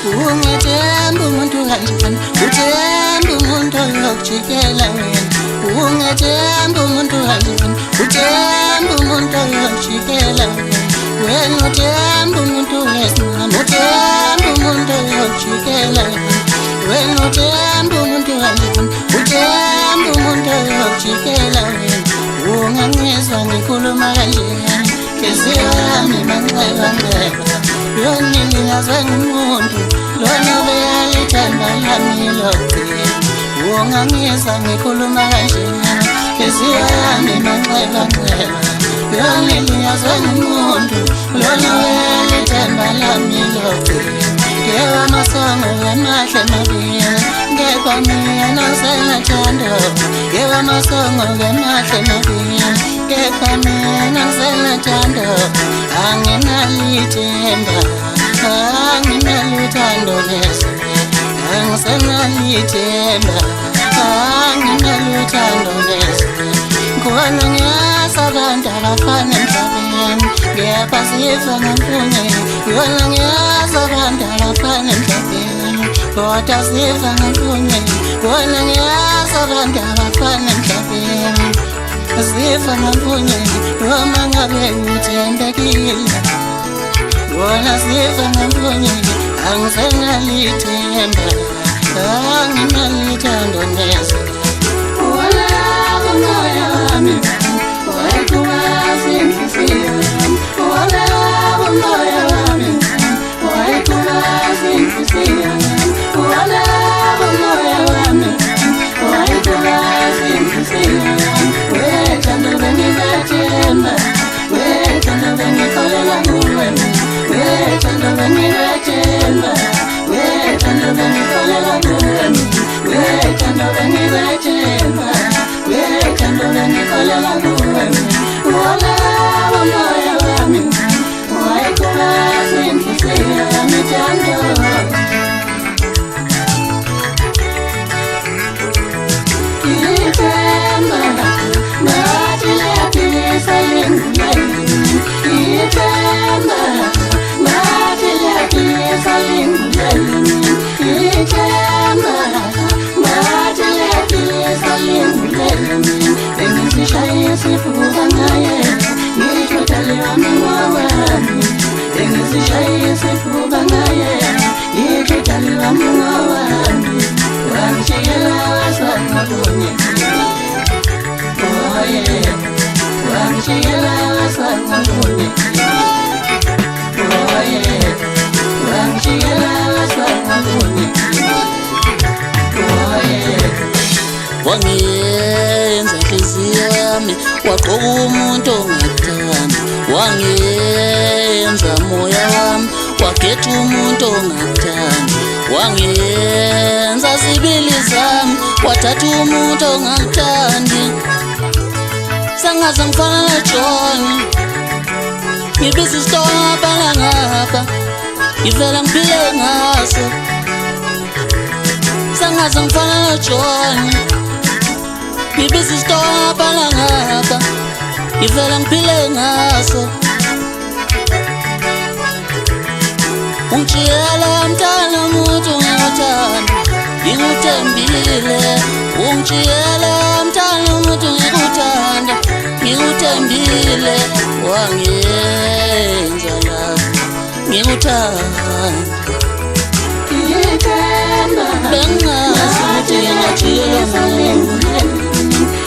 Ungetembu muntu kanjani utembu muntu yokujikela wena ungetembu muntu kanjani utembu muntu yokujikela wena utembu muntu wesimama utembu muntu yokujikela wena utembu muntu kanjani utembu muntu yokujikela wena ungangizwa ngikhuluma kanjani Kesiyo yami manxeba yoni ngingazwe ngumuntu lona beyalithanda lami lokugcina ungangizwa ngikhuluma kanjena Kesiyo yami manxeba yoni ngingazwe ngumuntu lona beyalithanda lami lokugcina Yewa masongo wemahle mabili Ngekwa mina ngisenathando Yewa masongo wemahle mabili Ngekwa mina ngisenathando Anginalithemba Anginaluthando nesi Angisenalithemba Anginaluthando nesi Khona ngiyasabantu abafana emhlabeni Ngiyabasifa ngempunyeni Khona ngiyasabantu abafana emhlabeni Kodwa sifa ngempunyeni Khona ngiyasabantu abafana emhlabeni Sifa ngempunyeni Noma ngabe ngithembekile Khona sifa ngempunyeni Angisenalithemba Anginalithando nesi Moya wami wayikuwazi inhliziyo Walabo moya wami wayikuwazi inhliziyo Walabo moya wami wayikuwazi inhliziyo Wethando bengibethemba Wethando bengikholela kuwe Wethando bengibethemba Wethando bengikholela kuwe Wethando bengibethemba Wethando bengikholela kuwe Walabo moya wami wayikuwazi inhliziyo yami thando Ithemba ngathi liyaphilisa linguleli Ithemba ngathi liyaphilisa linguleli Ithemba ngathi liyaphilisa linguleli Bengisishaye sifuba ngaye ngithotale wami ngowami Bengisishaye sifuba ngaye ngithotale wami ngowami Wangishiyela wasanga kunye Oh yeah Wangishiyela wasanga kunye Oh yeah Wangishiyela wasanga kunye Oh yeah Wangiyenza inhliziyo yami waqoka umuntu ongakuthanda Wangiyenza moya wami wakhetha umuntu ongakuthanda Wangiyenza zibili zami wathatha umuntu ongakuthandi Sangaze ngifana noJohn Ngibiza isitolo ngapha ngapha Ngivela ngiphile ngaso Sangaze ngifana noJohn Ngibiza isitolo ngapha ngapha Ngivela ngiphile ngaso Ungitshiyela mntana umuntu ngikuthanda Ngikuthembile Ungitshiyela mntana umuntu ngikuthanda Ngikuthembile Wangiyenza lapho Ngikuthanda Ithemba Bengazi ngingajiyela muntu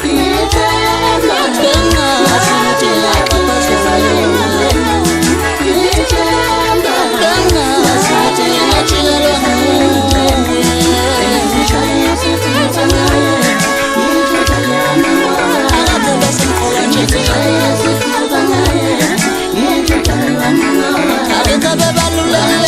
Ithemba Bengazi ngingaqaphazelwa Ithemba Bengazi ngingajiyela muntu Akekho bebalulekile